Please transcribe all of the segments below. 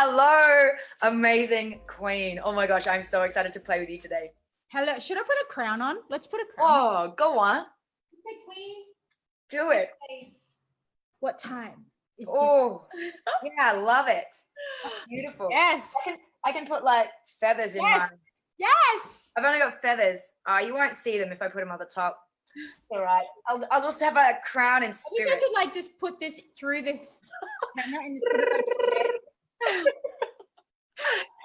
Hello, amazing queen. Oh my gosh, I'm so excited to play with you today. Hello. Should I put a crown on? Let's put a crown on. Oh, go on. Say queen. Do it. What time? Is Oh, yeah, I love it. Beautiful. Yes. I can put like feathers in Yes. mine. Yes. I've only got feathers. You won't see them if I put them on the top. All right. I'll just have a crown in I wish spirit. I could like just put this through the camera and just put it on my head. I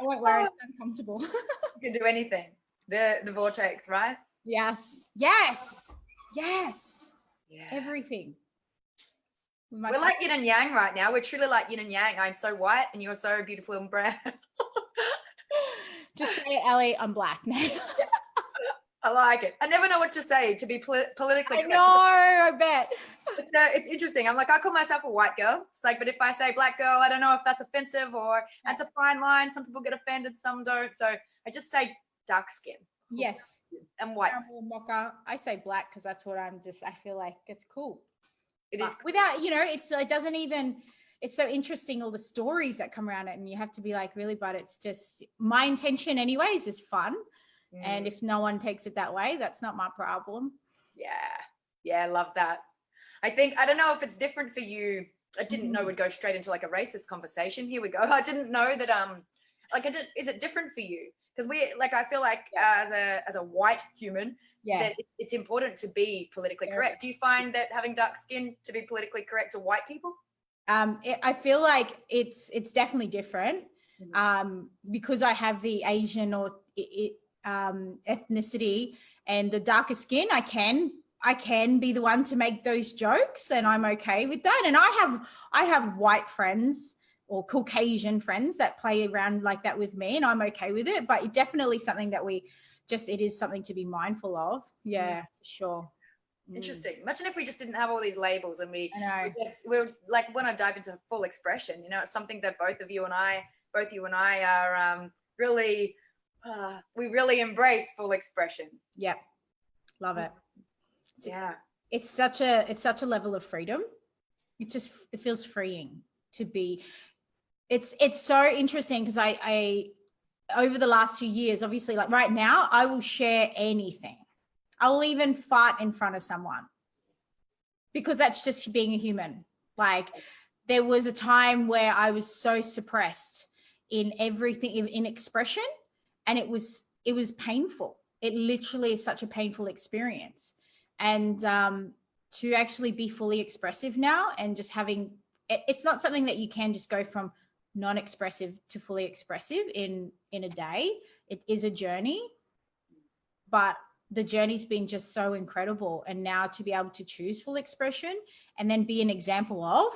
won't wear it. It's uncomfortable. You can do anything. The vortex, right? Yes. Yes. Yes. Yeah. Everything. We're like yin and yang right now. We're truly like yin and yang. I'm so white and you're so beautiful and brown. Just say it, Allie, I'm black now. I like it. I never know what to say to be politically correct. I know, I bet. It's interesting. I'm like, I call myself a white girl. It's like, but if I say black girl, I don't know if that's offensive or that's a fine line. Some people get offended, some don't. So I just say dark skin. Yes. And white. Mocha. I say black because that's what I feel like it's cool. It is without, it doesn't even, it's so interesting, all the stories that come around it, and you have to be like, really, but it's just my intention anyways is fun. And if no one takes it that way, that's not my problem. Yeah, I love that. I don't know if it's different for you. I didn't know we'd go straight into like a racist conversation. Here we go. I didn't know that is it different for you? Because I feel like as a white human, that it's important to be politically correct. Do you find that having dark skin to be politically correct to white people? I feel like it's definitely different because I have the Asian or ethnicity and the darker skin. I can be the one to make those jokes, and I'm okay with that. And I have white friends or Caucasian friends that play around like that with me, and I'm okay with it. But it's definitely something that it is something to be mindful of. Yeah, sure. Interesting. Imagine if we just didn't have all these labels and we're like, when I dive into full expression, it's something that both you and I are really, we really embrace full expression. Yep. Love it. Yeah. It's such a level of freedom. It feels freeing to be. It's so interesting because I over the last few years, obviously, like right now, I will share anything. I will even fart in front of someone because that's just being a human. Like there was a time where I was so suppressed in everything, in expression, and it was painful. It literally is such a painful experience. And to actually be fully expressive now and just having, it's not something that you can just go from non-expressive to fully expressive in a day. It is a journey, but the journey's been just so incredible. And now to be able to choose full expression and then be an example of,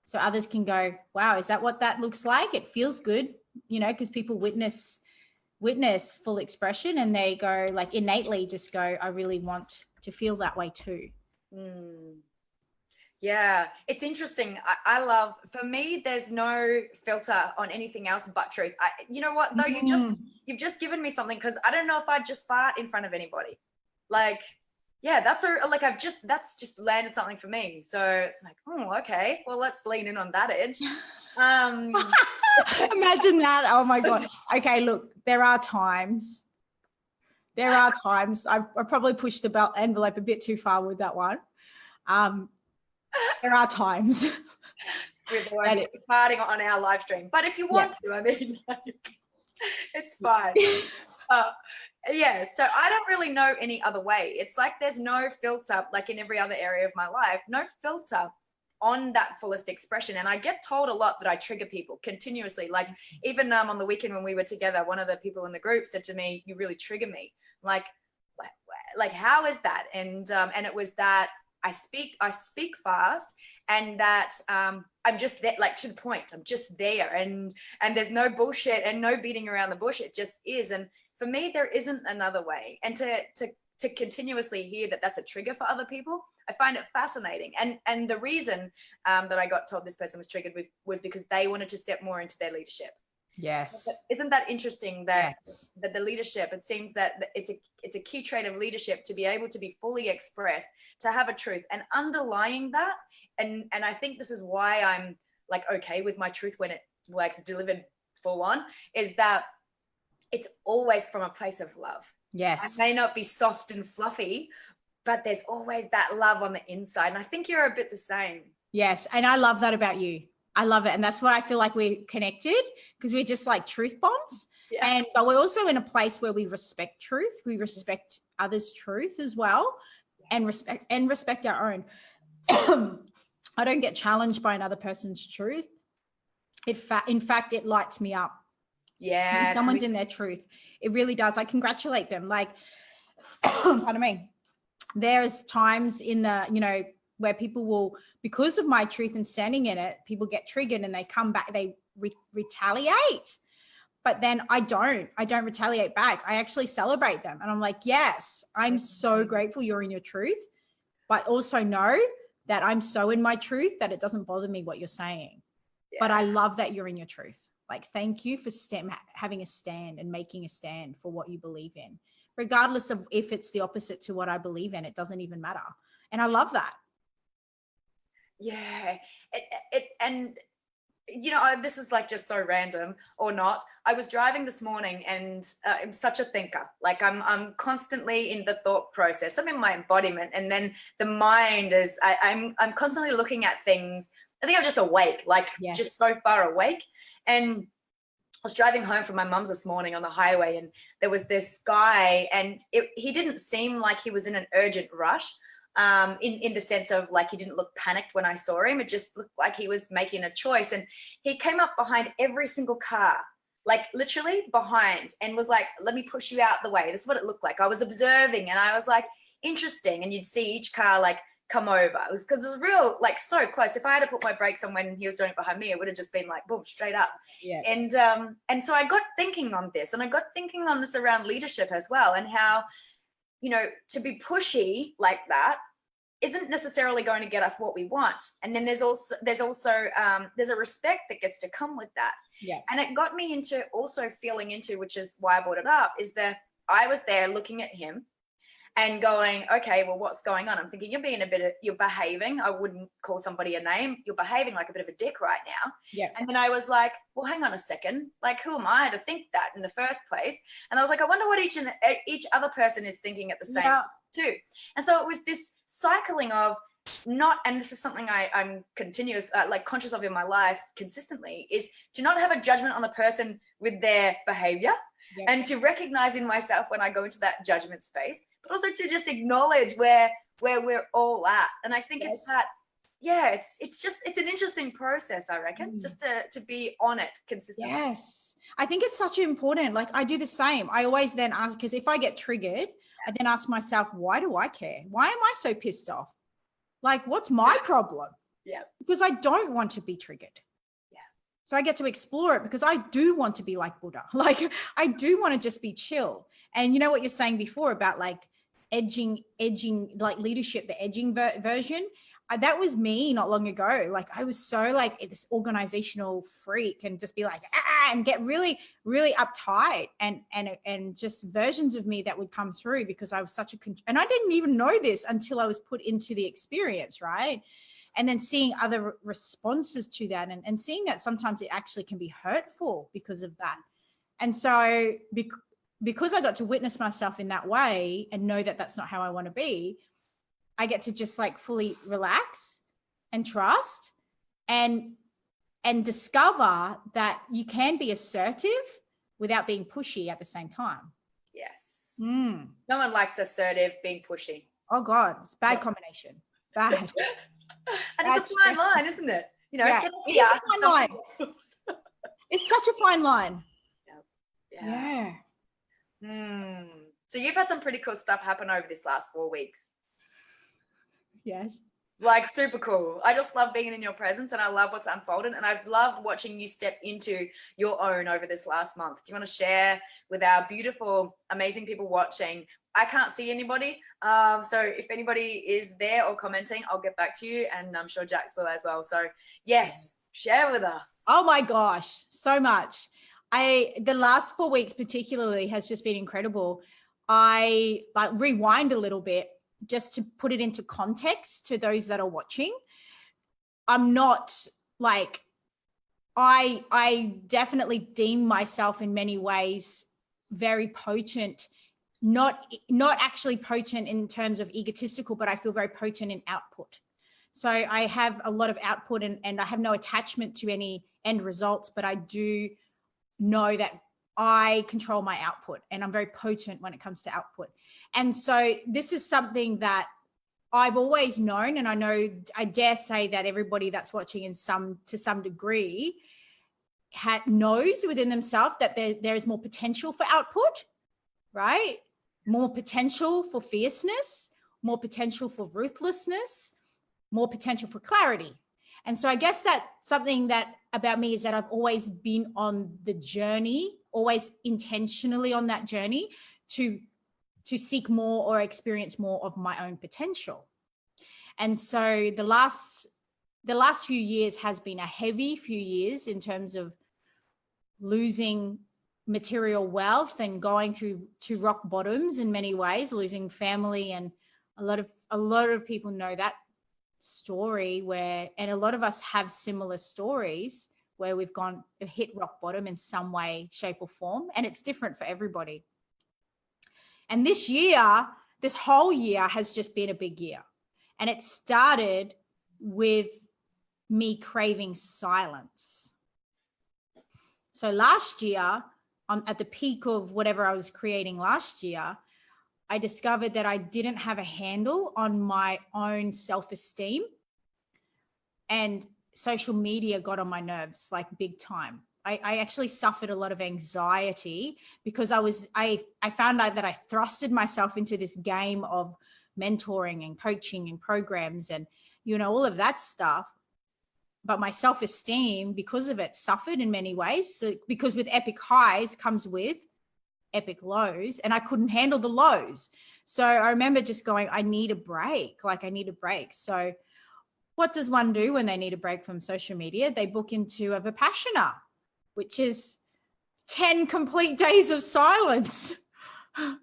so others can go, wow, is that what that looks like? It feels good, because people witness full expression and they go like innately just go, I really want to feel that way too. Yeah, it's interesting. I love, for me, there's no filter on anything else but truth. You know what though, you've just given me something, because I don't know if I'd just fart in front of anybody. Like, yeah, that's just landed something for me. So it's like, oh, okay, well, let's lean in on that edge. Imagine that. Oh my God. Okay, look, there are times I probably pushed the envelope a bit too far with that one. There are times we're partying on our live stream, but if you want to, I mean, it's fine. So I don't really know any other way. It's like there's no filter, like in every other area of my life, no filter on that fullest expression. And I get told a lot that I trigger people continuously. Like even on the weekend when we were together, one of the people in the group said to me, you really trigger me. Like how is that? And it was that I speak fast, and that I'm just there, like to the point. I'm just there, and there's no bullshit and no beating around the bush. It just is. And for me, there isn't another way. And to continuously hear that that's a trigger for other people, I find it fascinating. And the reason that I got told this person was triggered was because they wanted to step more into their leadership. Yes. Isn't that interesting that the leadership, it seems that it's a key trait of leadership to be able to be fully expressed, to have a truth, and underlying that. And I think this is why I'm like okay with my truth when it like delivered full on, is that it's always from a place of love. Yes. I may not be soft and fluffy, but there's always that love on the inside. And I think you're a bit the same. Yes. And I love that about you. I love it. And that's what I feel like we're connected, because we're just like truth bombs. Yeah. But we're also in a place where we respect truth. We respect others' truth as well, and respect our own. I don't get challenged by another person's truth. In fact, it lights me up. Yeah. When someone's in their truth, it really does. I congratulate them. Like, pardon me. There's times in the, you know, where people will, because of my truth and standing in it, people get triggered and they come back, they retaliate. But then I don't retaliate back. I actually celebrate them. And I'm like, yes, I'm so grateful you're in your truth, but also know that I'm so in my truth that it doesn't bother me what you're saying. Yeah. But I love that you're in your truth. Like, thank you for having a stand and making a stand for what you believe in, regardless of if it's the opposite to what I believe in. It doesn't even matter. And I love that. Yeah. And you know, this is like just so random or not. I was driving this morning and I'm such a thinker. Like I'm constantly in the thought process. I'm in my embodiment, and then the mind is, I'm constantly looking at things. I think I'm just awake, like just so far awake. And I was driving home from my mum's this morning on the highway, and there was this guy, and he didn't seem like he was in an urgent rush. In the sense of like, he didn't look panicked when I saw him. It just looked like he was making a choice. And he came up behind every single car, like literally behind, and was like, let me push you out the way. This is what it looked like. I was observing and I was like, interesting. And you'd see each car like come over. It was because it was real, like so close. If I had to put my brakes on when he was doing it behind me, it would have just been like, boom, straight up. Yeah. And so I got thinking on this, and I got thinking on this around leadership as well, and how, you know, to be pushy like that isn't necessarily going to get us what we want. And then there's a respect that gets to come with that. Yeah. And it got me into also feeling into, which is why I brought it up, is that I was there looking at him and going, okay, well, what's going on? I'm thinking, you're behaving. I wouldn't call somebody a name. You're behaving like a bit of a dick right now. Yeah. And then I was like, well, hang on a second. Like, who am I to think that in the first place? And I was like, I wonder what each other person is thinking at the same time too. And so it was this cycling of not, and this is something I'm conscious of in my life consistently, is to not have a judgment on the person with their behavior. Yeah. And to recognize in myself when I go into that judgment space, but also to just acknowledge where we're all at. And I think it's that, it's an interesting process, I reckon, just to be on it consistently. Yes. I think it's such important. Like, I do the same. I always then ask, because if I get triggered, I then ask myself, why do I care? Why am I so pissed off? Like, what's my problem? Yeah. Because I don't want to be triggered. So I get to explore it, because I do want to be like Buddha. Like, I do want to just be chill. And you know what you're saying before about like edging, like leadership, the edging version. That was me not long ago. Like, I was so like this organizational freak, and just be like, and get really, really uptight, and just versions of me that would come through, because I was such and I didn't even know this until I was put into the experience. Right. And then seeing other responses to that, and seeing that sometimes it actually can be hurtful because of that. And so because I got to witness myself in that way and know that that's not how I want to be, I get to just like fully relax and trust and discover that you can be assertive without being pushy at the same time. Yes. No one likes assertive being pushy. Oh God, it's a bad combination. Bad. And it's a fine line, isn't it? You know, it is a fine line. It's such a fine line. Yeah. So you've had some pretty cool stuff happen over this last 4 weeks. Yes. Like, super cool. I just love being in your presence, and I love what's unfolded, and I've loved watching you step into your own over this last month. Do you want to share with our beautiful, amazing people watching? I can't see anybody. So if anybody is there or commenting, I'll get back to you, and I'm sure Jax will as well. So yes, share with us. Oh my gosh, so much. The last 4 weeks particularly has just been incredible. I like rewind a little bit just to put it into context to those that are watching. I'm not like I definitely deem myself in many ways very potent, not actually potent in terms of egotistical, but I feel very potent in output. So I have a lot of output and I have no attachment to any end results, but I do know that I control my output and I'm very potent when it comes to output. And so this is something that I've always known, and I know, I dare say that everybody that's watching to some degree knows within themselves that there is more potential for output, right? More potential for fierceness, more potential for ruthlessness, more potential for clarity. And so I guess that something that about me is that I've always been on the journey, always intentionally on that journey to seek more or experience more of my own potential. And so the last few years has been a heavy few years in terms of losing material wealth and going through to rock bottoms in many ways, losing family. And a lot of people know that story and a lot of us have similar stories where we've hit rock bottom in some way, shape or form. And it's different for everybody. And this whole year has just been a big year. And it started with me craving silence. So last year, at the peak of whatever I was creating last year, I discovered that I didn't have a handle on my own self-esteem, and social media got on my nerves like big time. I actually suffered a lot of anxiety because I found out that I thrusted myself into this game of mentoring and coaching and programs and, all of that stuff. But my self-esteem, because of it, suffered in many ways. So, because with epic highs comes with epic lows, and I couldn't handle the lows. So I remember just going, I need a break. I need a break. So what does one do when they need a break from social media? They book into a Vipassana, which is 10 complete days of silence,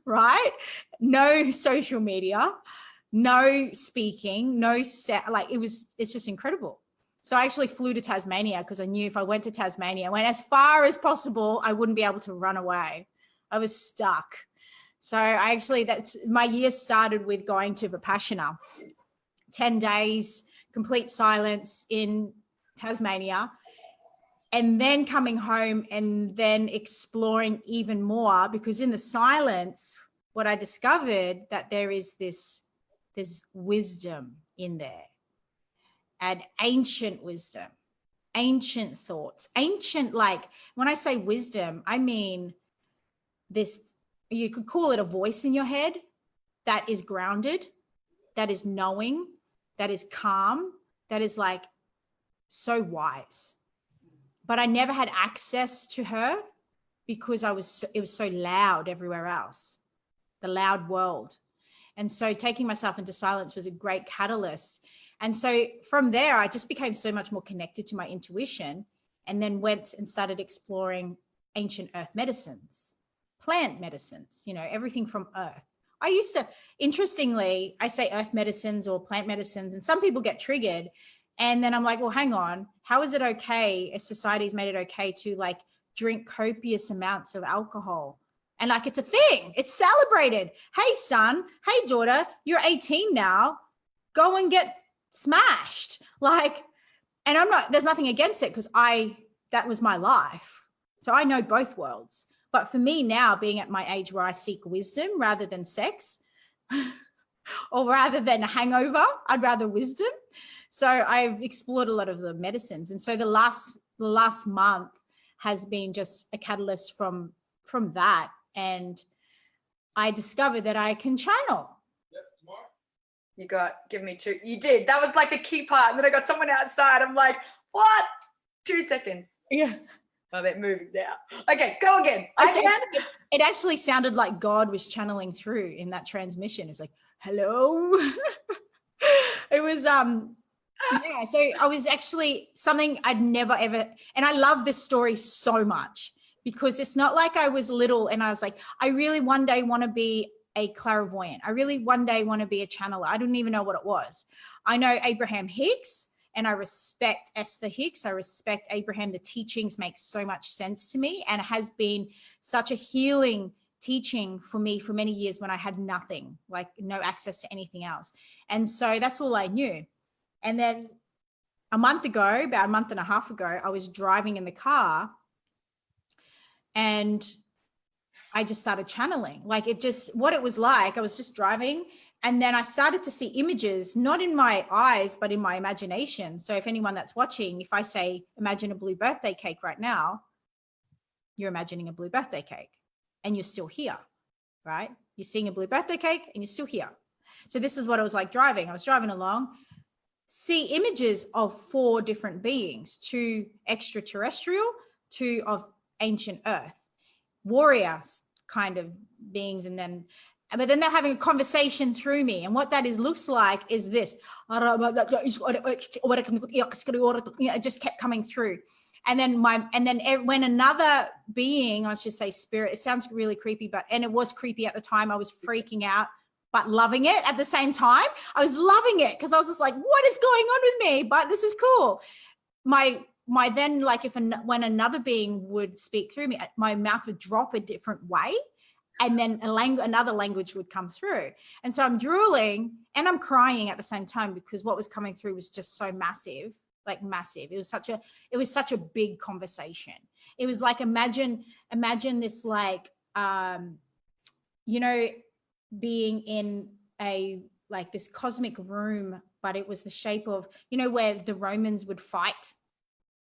right? No social media, no speaking, it's just incredible. So I actually flew to Tasmania because I knew if I went to Tasmania, I went as far as possible, I wouldn't be able to run away. I was stuck. So that's my year started with going to Vipassana, 10 days, complete silence in Tasmania, and then coming home and then exploring even more, because in the silence, what I discovered that there is this wisdom in there, and ancient wisdom, ancient thoughts, ancient, when I say wisdom, I mean this, you could call it a voice in your head that is grounded, that is knowing, that is calm, that is so wise. But I never had access to her because it was so loud everywhere else, the loud world. And so taking myself into silence was a great catalyst. And so from there, I just became so much more connected to my intuition, and then went and started exploring ancient earth medicines, plant medicines, everything from earth. I used to, interestingly, I say earth medicines or plant medicines, and some people get triggered. And then I'm like, well, hang on. How is it okay if society's made it okay to drink copious amounts of alcohol? And it's a thing. It's celebrated. Hey, son. Hey, daughter. You're 18 now. Go and get smashed. And there's nothing against it because that was my life. So I know both worlds. But for me now, being at my age where I seek wisdom rather than sex or rather than a hangover, I'd rather wisdom. So I've explored a lot of the medicines. And so the last month has been just a catalyst from that. And I discovered that I can channel. Yep, tomorrow. Give me two. You did. That was the key part. And then I got someone outside. I'm like, what? 2 seconds. Yeah. Oh, they're moving now. Okay, go again. It actually sounded like God was channeling through in that transmission. It's hello. It was, yeah. So I was actually something I'd never ever, and I love this story so much because it's not like I was little and I was like, I really one day want to be a clairvoyant. I really one day want to be a channeler. I didn't even know what it was. I know Abraham Hicks and I respect Esther Hicks. I respect Abraham. The teachings make so much sense to me, and it has been such a healing teaching for me for many years when I had nothing, like no access to anything else. And so that's all I knew. And then a month ago, about a month and a half ago, I was driving in the car and I just started channeling. Like it just, what it was like, I was just driving and then I started to see images, not in my eyes, but in my imagination. So if anyone that's watching, if I say, imagine a blue birthday cake right now, you're imagining a blue birthday cake and you're still here, right? You're seeing a blue birthday cake and you're still here. So this is what it was like driving. I was driving along, see images of 4 different beings, 2 extraterrestrial, 2 of ancient earth, warrior kind of beings, but then they're having a conversation through me, and what that looks like is this. It just kept coming through, and then when another being, I should say spirit, it sounds really creepy, and it was creepy at the time. I was freaking out, but loving it at the same time. I was loving it because I was just like, what is going on with me? But this is cool. My then, like when another being would speak through me, my mouth would drop a different way, and then another language would come through. And so I'm drooling and I'm crying at the same time because what was coming through was just so massive, like massive. It was such a big conversation. It was like, imagine this, like, being in like this cosmic room, but it was the shape of, where the Romans would fight.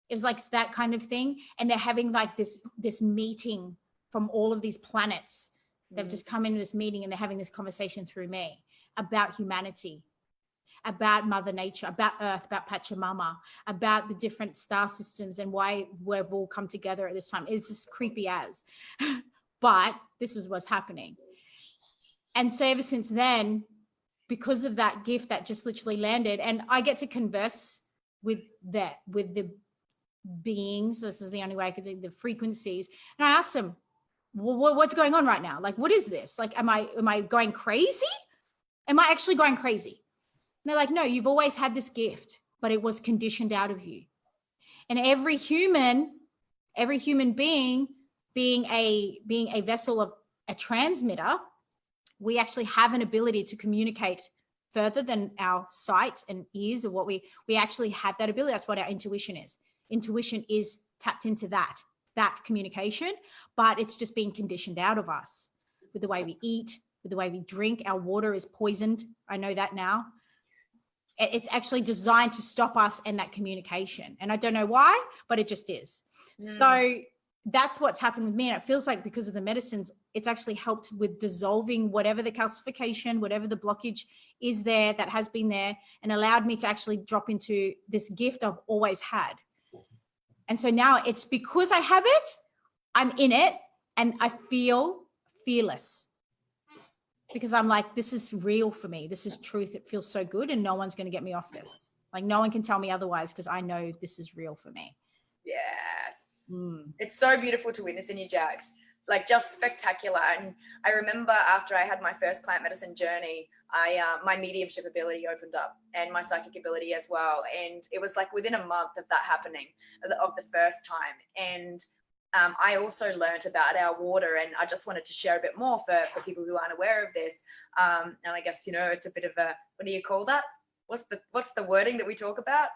It was like that kind of thing. And they're having like this meeting from all of these planets. They've just come into this meeting and they're having this conversation through me about humanity, about Mother Nature, about Earth, about Pachamama, about the different star systems and why we've all come together at this time. It's just creepy as, but this was what's happening. And so ever since then, because of that gift that just literally landed, and I get to converse with the beings, this is the only way I could do, the frequencies. And I asked them, what's going on right now? Like, what is this? Like, am I going crazy? Am I actually going crazy? And they're like, no, you've always had this gift, but it was conditioned out of you. And every human being a vessel of a transmitter, we actually have an ability to communicate further than our sight and ears, or what we actually have that ability. That's what our intuition is. Intuition is tapped into that communication, but it's just being conditioned out of us with the way we eat, with the way we drink. Our water is poisoned. I know that now. It's actually designed to stop us in that communication. And I don't know why, but it just is. So that's what's happened with me. And it feels like because of the medicines, it's actually helped with dissolving whatever the calcification, whatever the blockage is there that has been there, and allowed me to actually drop into this gift I've always had. And so now it's because I have it, I'm in it, and I feel fearless because I'm like, this is real for me. This is truth. It feels so good, and no one's going to get me off this. Like, no one can tell me otherwise because I know this is real for me. Yes. It's so beautiful to witness in you, Jax. Like, just spectacular. And I remember after I had my first plant medicine journey, my mediumship ability opened up, and my psychic ability as well. And it was like within a month of that happening, of the first time. And I also learned about our water, and I just wanted to share a bit more for people who aren't aware of this. And I guess, it's a bit of a, what do you call that? What's the wording that we talk about?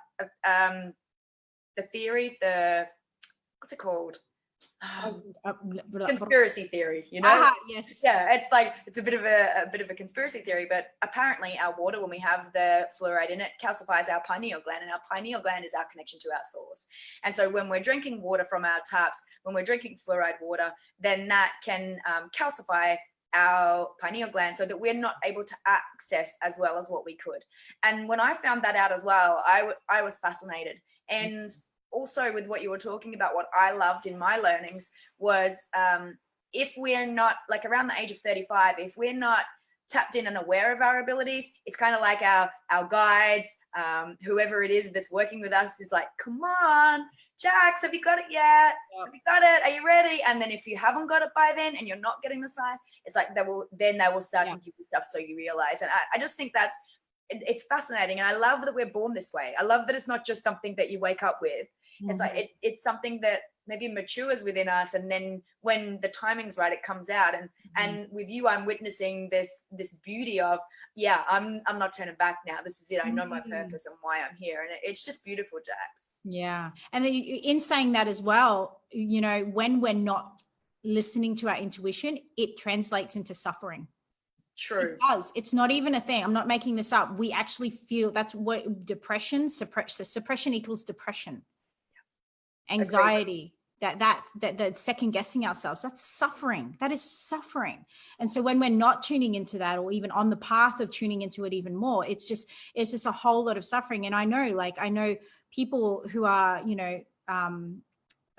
The theory, what's it called? Conspiracy theory, Yes. Yeah, it's like, it's a bit of a conspiracy theory, but apparently our water, when we have the fluoride in it, calcifies our pineal gland, and our pineal gland is our connection to our source. And so when we're drinking water from our taps, when we're drinking fluoride water, then that can calcify our pineal gland so that we're not able to access as well as what we could. And when I found that out as well, I was fascinated. And also with what you were talking about, what I loved in my learnings was if we're not, like, around the age of 35, if we're not tapped in and aware of our abilities, it's kind of like our guides, whoever it is that's working with us is like, come on, Jax, have you got it yet? Yep. Have you got it? Are you ready? And then if you haven't got it by then and you're not getting the sign, it's like they will start to give you stuff so you realize. And I just think that's it's fascinating. And I love that we're born this way. I love that it's not just something that you wake up with. It's like it's something that maybe matures within us, and then when the timing's right, it comes out. And with you, I'm witnessing this beauty of, yeah, I'm not turning back now. This is it. I know my purpose and why I'm here, and it's just beautiful, Jax. Yeah. And then in saying that as well, you know, when we're not listening to our intuition, it translates into suffering. True. It does. It's not even a thing. I'm not making this up. We actually feel that's what depression, suppression equals depression. Anxiety, that second guessing ourselves, that's suffering. That is suffering. And so when we're not tuning into that, or even on the path of tuning into it even more, it's just a whole lot of suffering. And I know people who are, you know,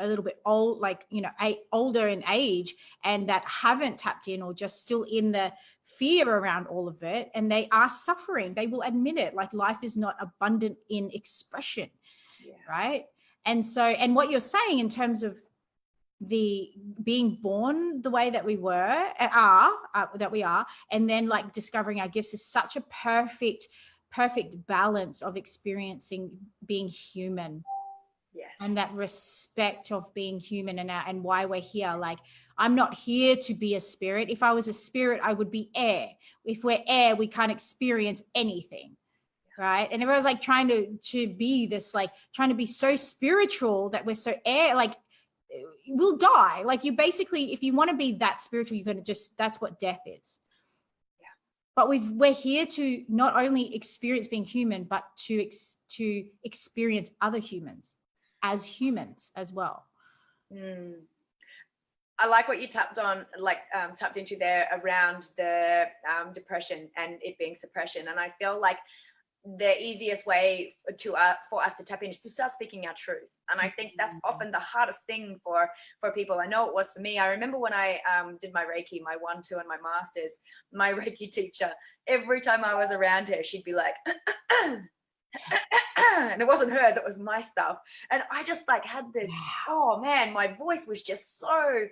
a little bit old, like, you know, older in age, and that haven't tapped in, or just still in the fear around all of it, and they are suffering. They will admit it. Like, life is not abundant in expression, right? And so, and what you're saying in terms of the being born the way that we are, and then like discovering our gifts, is such a perfect balance of experiencing being human. Yes. And that respect of being human, and why we're here. Like, I'm not here to be a spirit. If I was a spirit, I would be air. If we're air, we can't experience anything. Right. And everyone's like trying to be this, like trying to be so spiritual that we're so air, like we'll die. Like, you basically, if you want to be that spiritual, you're going to that's what death is. Yeah. But we're here to not only experience being human, but to experience other humans as well. I like what you tapped into there around the depression and it being suppression. And I feel like the easiest way for us to tap in is to start speaking our truth. And I think that's often the hardest thing for people. I know it was for me. I remember when I did my Reiki, my 1-2 and my masters, my Reiki teacher, every time I was around her, she'd be like, and it wasn't hers, it was my stuff. And I just like had this, oh man, my voice was just so,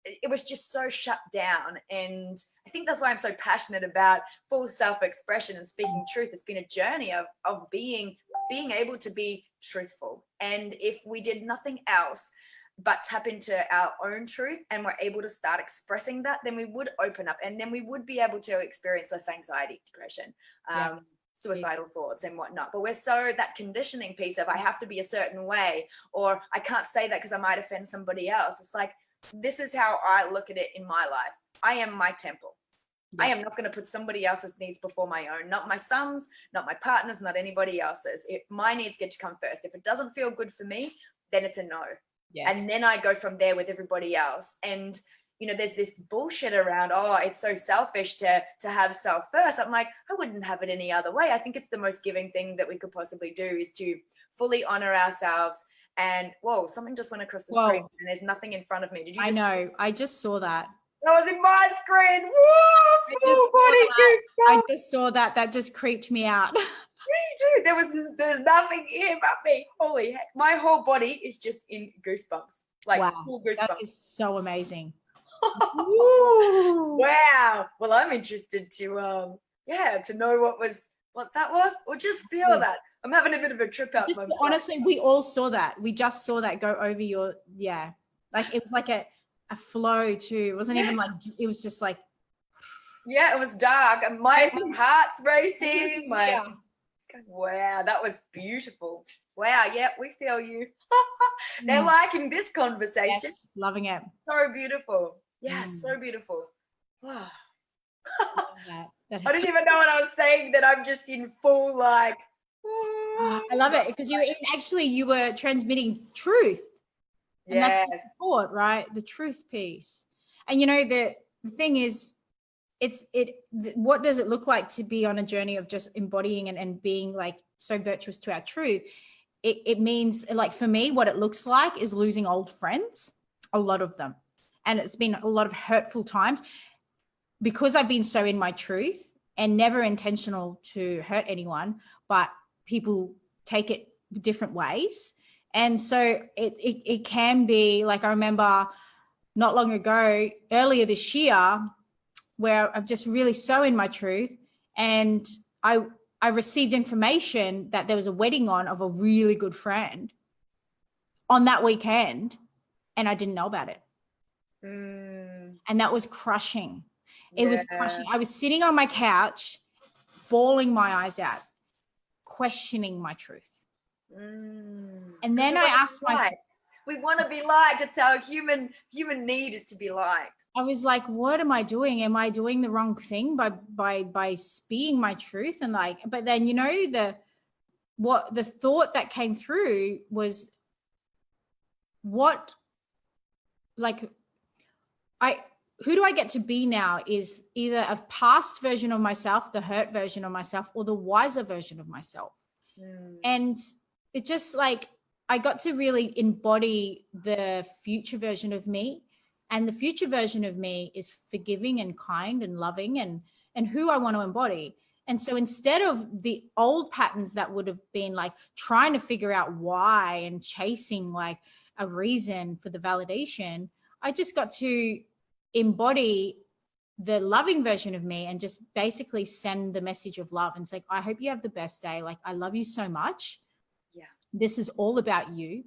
it was just so shut down. And I think that's why I'm so passionate about full self-expression and speaking truth. It's been a journey of being able to be truthful. And if we did nothing else but tap into our own truth and we're able to start expressing that, then we would open up, and then we would be able to experience less anxiety, depression, suicidal thoughts and whatnot. But we're so, that conditioning piece of I have to be a certain way, or I can't say that because I might offend somebody else. It's like, this is how I look at it in my life. I am my temple. I am not going to put somebody else's needs before my own, not my son's, not my partner's, not anybody else's. My needs get to come first. If it doesn't feel good for me, then it's a no. Yes. And then I go from there with everybody else. And, you know, there's this bullshit around, oh, it's so selfish to have self first. I'm like, I wouldn't have it any other way. I think it's the most giving thing that we could possibly do, is to fully honor ourselves. And whoa, something just went across the screen and there's nothing in front of me. Did you? I know. I just saw that. That was in my screen. Whoa, I just saw that. That just creeped me out. Me too. There's nothing here but me. Holy heck. My whole body is just in goosebumps. Like full goosebumps. That is so amazing. Wow. Well, I'm interested to know what that was, or just feel that. I'm having a bit of a trip out. Honestly, we all saw that. We just saw that go over your, like it was like a flow too. It wasn't even like, it was just like. Yeah, it was dark and my heart's racing. Wow, that was beautiful. Wow, yeah, we feel you. They're liking this conversation. Yes, loving it. So beautiful. Yeah, so beautiful. Wow. I didn't even know what I was saying, that I'm just in full like. I love it, because you were transmitting truth. And that's the support, right? The truth piece. And you know, the thing is, what does it look like to be on a journey of just embodying and being like so virtuous to our truth? It means, like, for me, what it looks like is losing old friends, a lot of them. And it's been a lot of hurtful times because I've been so in my truth and never intentional to hurt anyone, but people take it different ways. And so it can be like, I remember not long ago, earlier this year, where I'm just really so in my truth, and I I received information that there was a wedding on of a really good friend on that weekend, and I didn't know about it. And that was crushing. It was crushing. I was sitting on my couch, bawling my eyes out, questioning my truth. And then I asked myself, we want to be liked. It's our human need is to be liked. I was like, what am I doing? Am I doing the wrong thing by being my truth? And like, but then, you know, the thought that came through was, who do I get to be now is either a past version of myself, the hurt version of myself, or the wiser version of myself. And it just like, I got to really embody the future version of me. And the future version of me is forgiving and kind and loving and who I want to embody. And so instead of the old patterns that would have been like trying to figure out why and chasing like a reason for the validation, I just got to embody the loving version of me and just basically send the message of love and say, I hope you have the best day. Like, I love you so much. Yeah. This is all about you.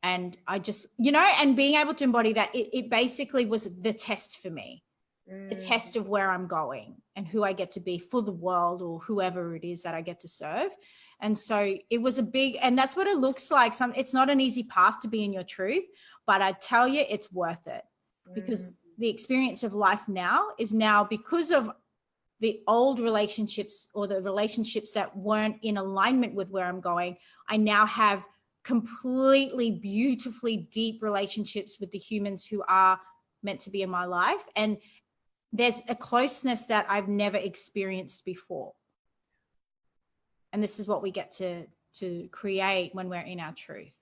And I just, you know, and being able to embody that, it basically was the test for me, the test of where I'm going and who I get to be for the world or whoever it is that I get to serve. And so it was and that's what it looks like. It's not an easy path to be in your truth, but I tell you, it's worth it because the experience of life now is now because of the old relationships or the relationships that weren't in alignment with where I'm going. I now have completely beautifully deep relationships with the humans who are meant to be in my life. And there's a closeness that I've never experienced before. And this is what we get to create when we're in our truth.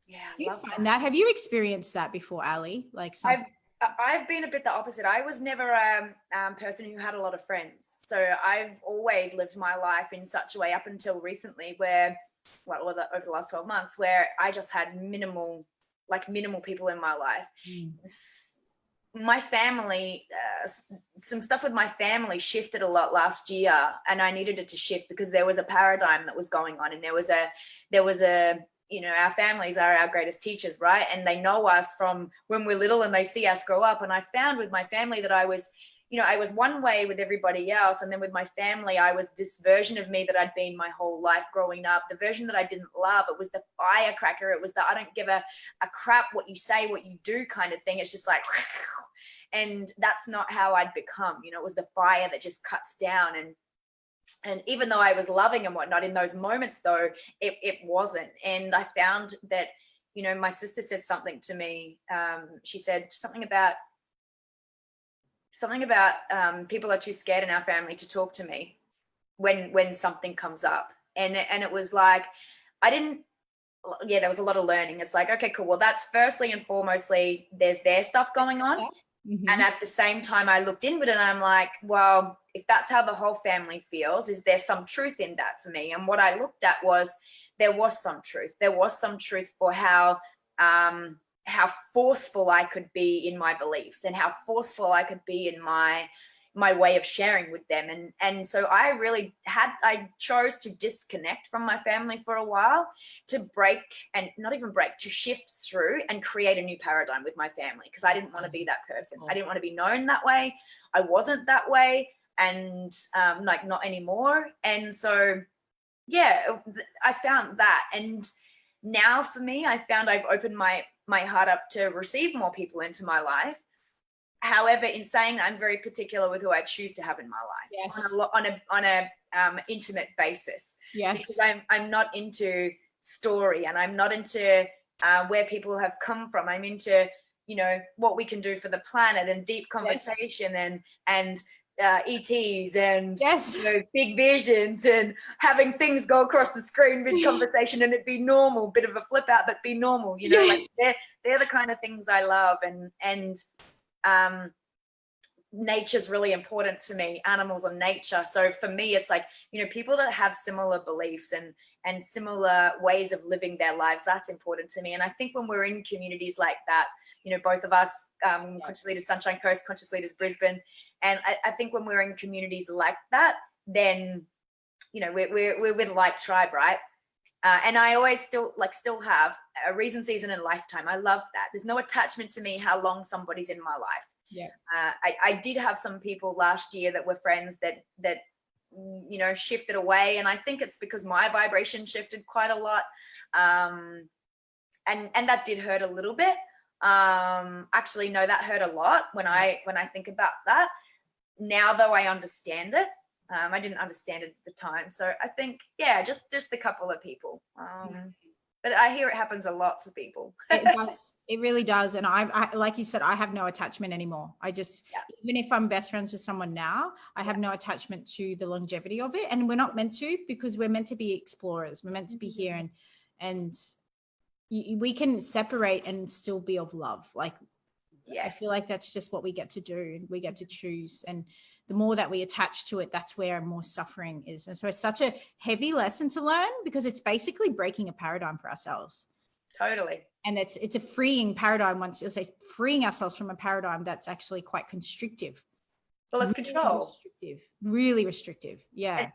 Yeah, I love that. Have you experienced that before, Allie? Like I've been a bit the opposite. I was never a person who had a lot of friends. So I've always lived my life in such a way up until recently where, over the last 12 months, where I just had minimal people in my life. My family, some stuff with my family shifted a lot last year, and I needed it to shift because there was a paradigm that was going on, and there was a you know, our families are our greatest teachers, right? And they know us from when we're little and they see us grow up. And I found with my family that I was one way with everybody else. And then with my family, I was this version of me that I'd been my whole life growing up, the version that I didn't love. It was the firecracker. It was the, I don't give a crap what you say, what you do kind of thing. It's just like, and that's not how I'd become. You know, it was the fire that just cuts down. And even though I was loving and whatnot in those moments, though, it wasn't. And I found that, you know, my sister said something to me. She said something about people are too scared in our family to talk to me when something comes up. And it was like, there was a lot of learning. It's like, okay, cool. Well, that's firstly and foremostly, there's their stuff going on. Mm-hmm. And at the same time, I looked inward and I'm like, well, if that's how the whole family feels, is there some truth in that for me? And what I looked at was there was some truth. There was some truth for how forceful I could be in my beliefs and how forceful I could be in my way of sharing with them. And so I chose to disconnect from my family for a while, to to shift through and create a new paradigm with my family, because I didn't want to be that person. I didn't want to be known that way. I wasn't that way. And not anymore. And so, yeah, I found that. And now for me, I found I've opened my heart up to receive more people into my life. However, in saying that, I'm very particular with who I choose to have in my life. Yes. on a intimate basis. Yes. Because I'm not into story, and I'm not into where people have come from. I'm into, you know, what we can do for the planet and deep conversation. Yes. and ETs and yes. You know, big visions and having things go across the screen mid-conversation and it be normal, bit of a flip out, but be normal, you know, like they're the kind of things I love. And nature's really important to me, animals and nature. So for me, it's like, you know, people that have similar beliefs and similar ways of living their lives, that's important to me. And I think when we're in communities like that, you know, both of us, Conscious Leaders Sunshine Coast, Conscious Leaders Brisbane, and I think when we're in communities like that, then, you know, we're with like tribe, right? And I always still have a reason, season, and lifetime. I love that. There's no attachment to me how long somebody's in my life. Yeah. I did have some people last year that were friends that you know, shifted away, and I think it's because my vibration shifted quite a lot, and that did hurt a little bit. Actually, no, that hurt a lot when I think about that. Now, though, I understand it. I didn't understand it at the time, so I think, yeah, just a couple of people. But I hear it happens a lot to people. It does. It really does. And I, like you said, I have no attachment anymore. I just, even if I'm best friends with someone now, I have no attachment to the longevity of it. And we're not meant to, because we're meant to be explorers. We're meant to be here, and we can separate and still be of love. Like, I feel like that's just what we get to do. We get to choose. And the more that we attach to it, that's where more suffering is. And so it's such a heavy lesson to learn, because it's basically breaking a paradigm for ourselves. Totally. And it's a freeing paradigm. Once you say freeing ourselves from a paradigm that's actually quite constrictive. Well, it's control. Really restrictive. Yeah.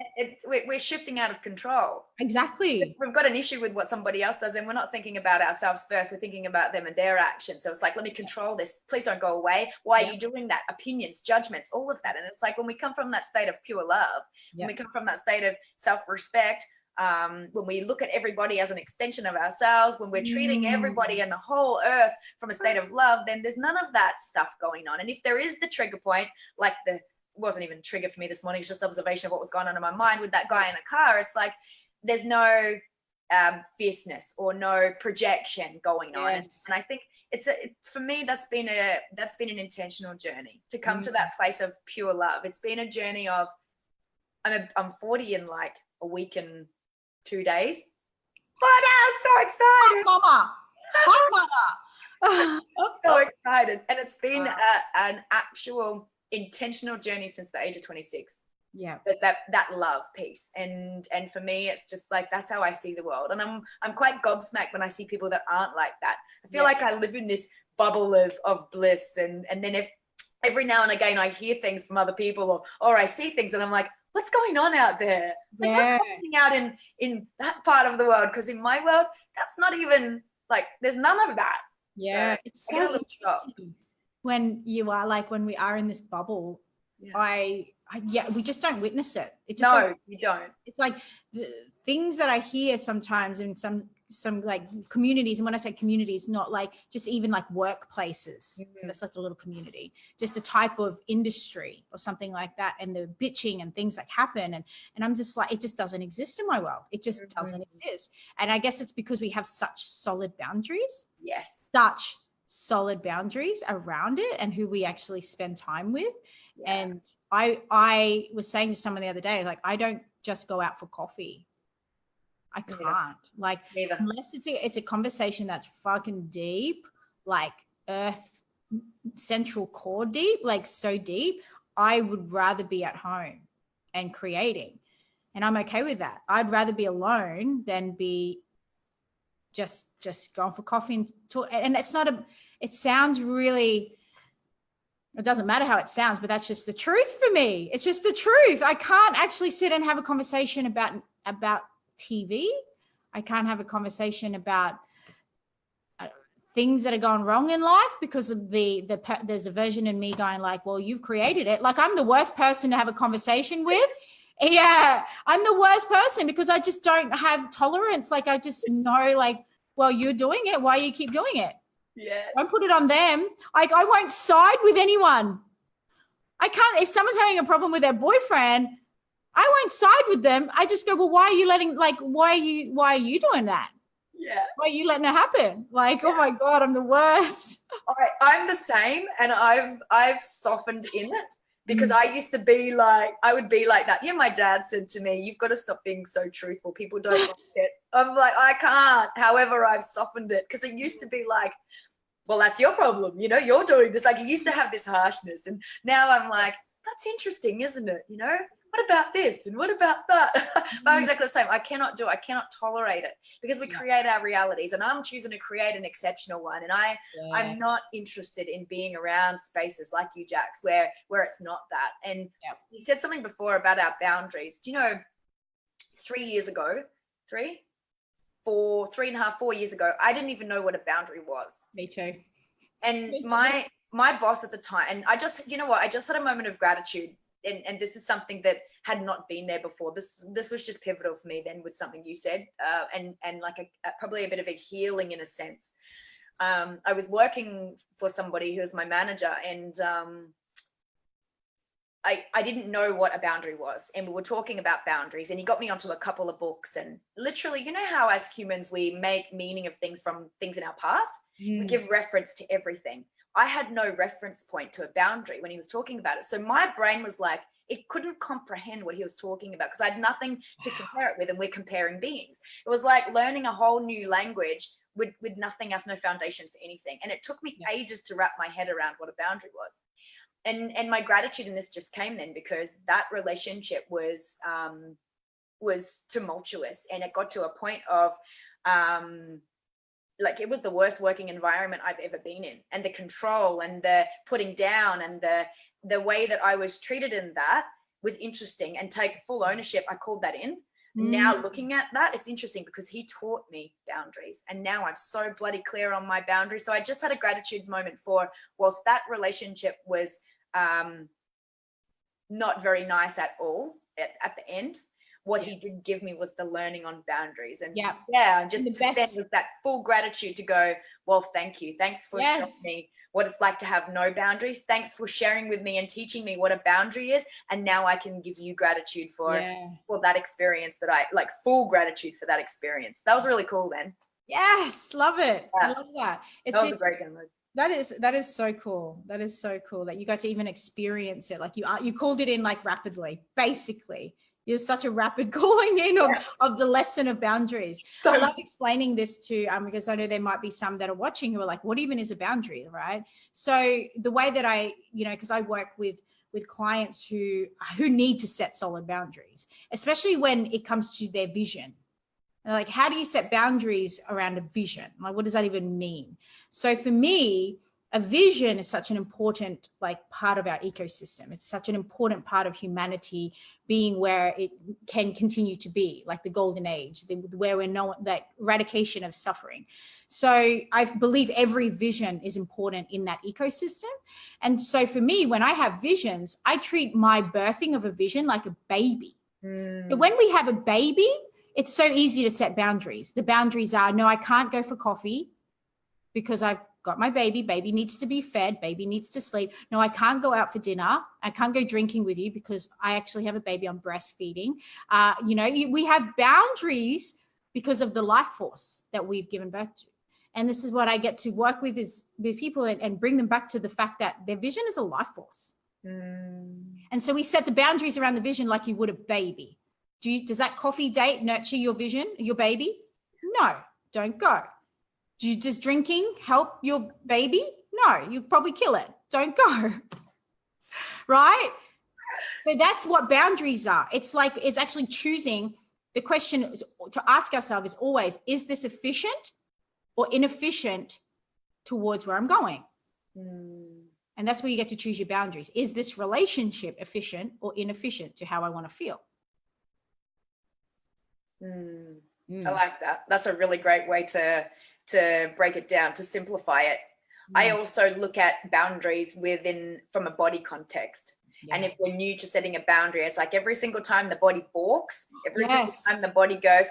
We're shifting out of control. Exactly. We've got an issue with what somebody else does, and we're not thinking about ourselves first. We're thinking about them and their actions. So it's like, let me control this. Please don't go away. Why are you doing that? Opinions, judgments, all of that. And it's like, when we come from that state of pure love, when we come from that state of self-respect, when we look at everybody as an extension of ourselves, when we're treating everybody and the whole earth from a state of love, then there's none of that stuff going on. And if there is the trigger point, like wasn't even a trigger for me this morning, it's just observation of what was going on in my mind with that guy in the car. It's like, there's no fierceness or no projection going on. And I think for me, that's been an intentional journey to come to that place of pure love. It's been a journey of, I'm 40 in like a week and 2 days. Oh, no, I'm so excited. Hot mama. I'm so excited. And it's been an actual intentional journey since the age of 26. Yeah. That love piece. And for me, it's just like, that's how I see the world. And I'm quite gobsmacked when I see people that aren't like that. I feel like I live in this bubble of bliss. And then if every now and again I hear things from other people or I see things and I'm like, what's going on out there? Like, what's happening out in that part of the world? Because in my world, that's not even like, there's none of that. Yeah. So it's so interesting when you are like, when we are in this bubble, we just don't witness it. It just no, you don't. It's like the things that I hear sometimes in some like communities, and when I say communities, not like just even like workplaces, that's like a little community, just the type of industry or something like that, and the bitching and things that happen, and I'm just like, it just doesn't exist in my world. It just doesn't exist. And I guess it's because we have such solid boundaries. Yes. Such solid boundaries around it and who we actually spend time with. And I was saying to someone the other day, like, I don't just go out for coffee. I can't. Like, unless it's a conversation that's fucking deep, like earth central core deep, like so deep, I would rather be at home and creating. And I'm okay with that. I'd rather be alone than be just going for coffee and talk. And it's not it sounds really, it doesn't matter how it sounds, but that's just the truth for me. It's just the truth. I can't actually sit and have a conversation about TV. I can't have a conversation about things that are going wrong in life because of there's a version in me going like, well, you've created it. Like, I'm the worst person to have a conversation with. Yeah, I'm the worst person because I just don't have tolerance. Like, I just know, like, well, you're doing it. Why you keep doing it? Yes. Don't put it on them. Like, I won't side with anyone. I can't. If someone's having a problem with their boyfriend, I won't side with them. I just go, well, why are you why are you doing that? Yeah. Why are you letting it happen? Like, oh my God, I'm the worst. I'm the same. And I've softened in it because I used to be like, I would be like that. Yeah. My dad said to me, you've got to stop being so truthful. People don't like it. I'm like, I can't. However, I've softened it because it used to be like, well, that's your problem. You know, you're doing this. Like, you used to have this harshness. And now I'm like, that's interesting, isn't it? You know, what about this? And what about that? But I'm exactly the same. I cannot tolerate it because we create our realities, and I'm choosing to create an exceptional one. And I'm not interested in being around spaces like you, Jax, where it's not that. And you said something before about our boundaries. Do you know, 3 years ago, 4 years ago, I didn't even know what a boundary was. Me too. And my boss at the time, and I just had a moment of gratitude. And this is something that had not been there before. This was just pivotal for me then with something you said, and like probably a bit of a healing in a sense. I was working for somebody who was my manager, and I didn't know what a boundary was. And we were talking about boundaries, and he got me onto a couple of books. And literally, you know how as humans we make meaning of things from things in our past? We give reference to everything. I had no reference point to a boundary when he was talking about it. So my brain was like, it couldn't comprehend what he was talking about because I had nothing to compare it with, and we're comparing beings. It was like learning a whole new language with nothing else, no foundation for anything. And it took me ages to wrap my head around what a boundary was. And my gratitude in this just came then, because that relationship was tumultuous, and it got to a point of like it was the worst working environment I've ever been in, and the control and the putting down and the way that I was treated in that was interesting, and take full ownership. I called that in. Now looking at that, it's interesting because he taught me boundaries, and now I'm so bloody clear on my boundaries. So I just had a gratitude moment for, whilst that relationship was not very nice at all at the end, what he did give me was the learning on boundaries. And just then with that full gratitude to go, well, thank you. Thanks for showing me what it's like to have no boundaries. Thanks for sharing with me and teaching me what a boundary is. And now I can give you gratitude for that experience, that I like, full gratitude for that experience. That was really cool then. Yes, love it. I love that. That was a great download. That is so cool. That is so cool that you got to even experience it. Like you called it in like rapidly, basically. You're such a rapid calling in of the lesson of boundaries. So I love explaining this to, because I know there might be some that are watching who are like, what even is a boundary, right? So the way that I, because I work with clients who need to set solid boundaries, especially when it comes to their vision. Like, how do you set boundaries around a vision? Like, what does that even mean? So for me, a vision is such an important part of our ecosystem. It's such an important part of humanity being where it can continue to be, like the golden age, where we're that eradication of suffering. So I believe every vision is important in that ecosystem. And so for me, when I have visions, I treat my birthing of a vision like a baby. But when we have a baby, it's so easy to set boundaries. The boundaries are, no, I can't go for coffee because I've got my baby. Baby needs to be fed. Baby needs to sleep. No, I can't go out for dinner. I can't go drinking with you because I actually have a baby. I'm breastfeeding. We have boundaries because of the life force that we've given birth to. And this is what I get to work with people and bring them back to the fact that their vision is a life force. And so we set the boundaries around the vision like you would a baby. Does that coffee date nurture your vision, your baby? No, don't go. Does drinking help your baby? No, you'll probably kill it. Don't go. Right? So that's what boundaries are. It's actually choosing. The question to ask ourselves is always, is this efficient or inefficient towards where I'm going? And that's where you get to choose your boundaries. Is this relationship efficient or inefficient to how I want to feel? I like that. That's a really great way to break it down, to simplify it. I also look at boundaries from a body context. And if we're new to setting a boundary, it's like every single time the body balks, every single time the body goes,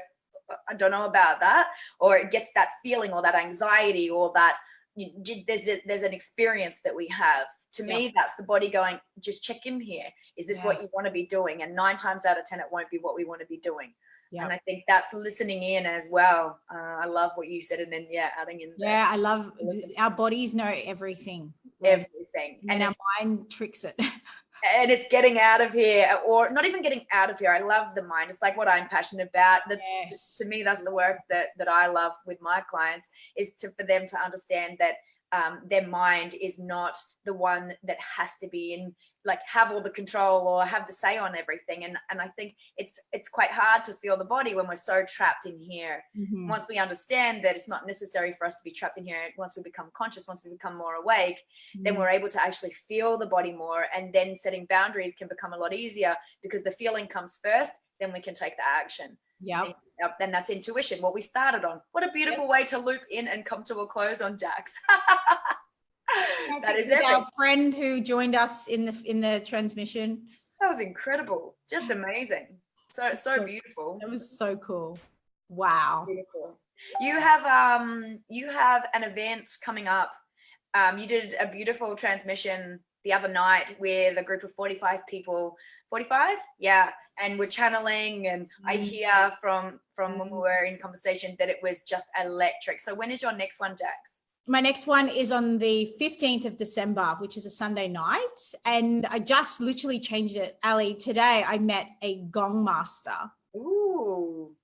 I don't know about that, or it gets that feeling or that anxiety or that there's an experience that we have. To me, that's the body going, just check in here. Is this what you want to be doing? And 9 times out of 10, it won't be what we want to be doing. Yep. And I think that's listening in as well. I love what you said. And then, adding in. I love our bodies know everything. Everything. And our mind tricks it. And it's getting out of here, or not even getting out of here. I love the mind. It's like what I'm passionate about. To me, that's the work that I love with my clients, is for them to understand that their mind is not the one that has to be like have all the control or have the say on everything. And I think it's quite hard to feel the body when we're so trapped in here. Mhm. Once we understand that it's not necessary for us to be trapped in here, once we become conscious, once we become more awake, then we're able to actually feel the body more, and then setting boundaries can become a lot easier because the feeling comes first, then we can take the action. Yep. Then that's intuition, what we started on. What a beautiful way to loop in and come to a close on, Jax. That is with our friend who joined us in the transmission. That was incredible. Just amazing. So beautiful. That was so cool. Wow. So beautiful. You have an event coming up. You did a beautiful transmission the other night with a group of 45 people. 45? Yeah. And we're channeling, and I hear from when we were in conversation that it was just electric. So when is your next one, Jax? My next one is on the 15th of December, which is a Sunday night. And I just literally changed it. Allie, today I met a gong master. Ooh.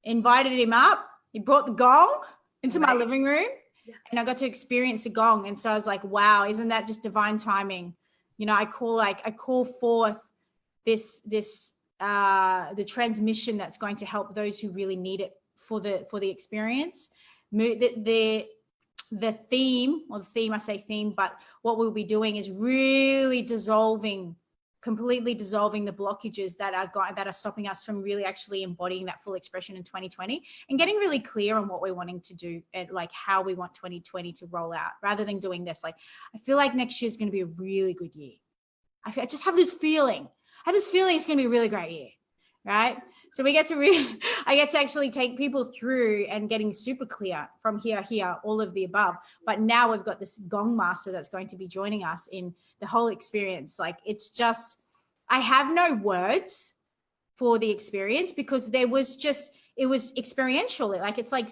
Invited him up. He brought the gong into my living room, yeah. And I got to experience the gong. And so I was like, wow, isn't that just divine timing? You know, I call forth the transmission that's going to help those who really need it for the experience. The theme, I say theme, but what we'll be doing is really completely dissolving the blockages that are stopping us from really actually embodying that full expression in 2020, and getting really clear on what we're wanting to do and like how we want 2020 to roll out, rather than doing this. Like, I feel like next year is going to be a really good year. I just have this feeling. It's going to be a really great year, right? So I get to actually take people through and getting super clear from here, all of the above. But now we've got this gong master that's going to be joining us in the whole experience. Like, it's just, I have no words for the experience because it was experiential. Like, it's like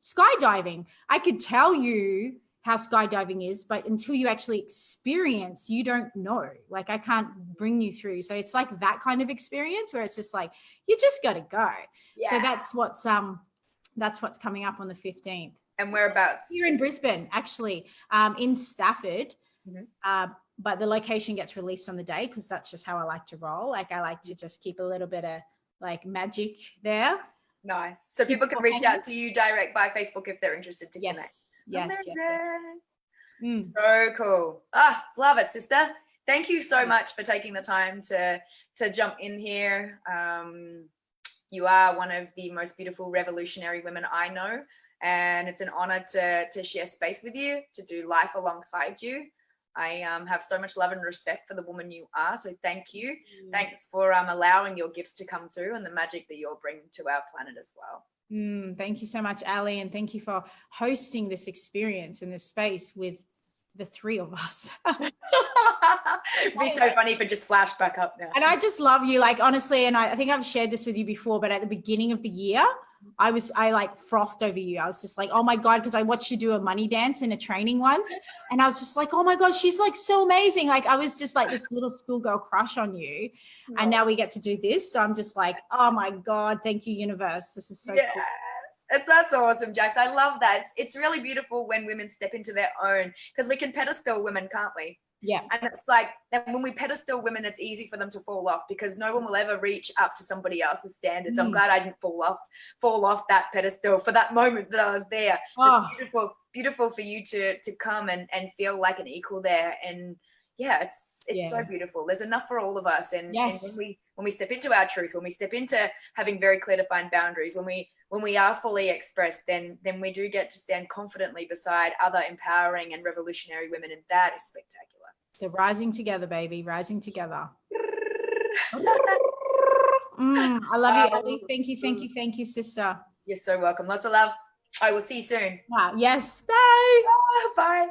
skydiving. I could tell you how skydiving is, but until you actually experience, you don't know. Like, I can't bring you through. So it's like that kind of experience where it's just like, you just got to go. Yeah. So that's what's coming up on the 15th. And whereabouts? Here in Brisbane, actually, in Stafford. Mm-hmm. But the location gets released on the day because that's just how I like to roll. Like, I like to just keep a little bit of like magic there. Nice. So people can reach out to you direct by Facebook if they're interested to connect. Yes. So cool. Love it, sister. Thank you so much for taking the time to jump in here. You are one of the most beautiful revolutionary women I know, and it's an honor to share space with you, to do life alongside you. I have so much love and respect for the woman you are. So thank you. Thanks for allowing your gifts to come through and the magic that you're bringing to our planet as well. Thank you so much, Allie. And thank you for hosting this experience in this space with the three of us. It'd be so funny if it just flashed back up now. And I just love you, like, honestly, and I think I've shared this with you before, but at the beginning of the year, I like frothed over you. I was just like, oh my God, because I watched you do a money dance in a training once. And I was just like, oh my God, she's like so amazing. Like, I was just like this little schoolgirl crush on you. Oh. And now we get to do this. So I'm just like, oh my God, thank you, universe. This is so cool. That's awesome, Jax. I love that. It's really beautiful when women step into their own, because we can pedestal women, can't we? Yeah. And it's like, then when we pedestal women, it's easy for them to fall off because no one will ever reach up to somebody else's standards. I'm glad I didn't fall off that pedestal for that moment that I was there. Oh. It's beautiful for you to come and feel like an equal there. And yeah, it's so beautiful. There's enough for all of us. And, yes. And when we step into our truth, when we step into having very clear defined boundaries, when we are fully expressed, then we do get to stand confidently beside other empowering and revolutionary women. And that is spectacular. They're rising together, baby, rising together. I love you, Allie. Thank you, sister. You're so welcome. Lots of love. I will see you soon. Yes. Bye. Bye.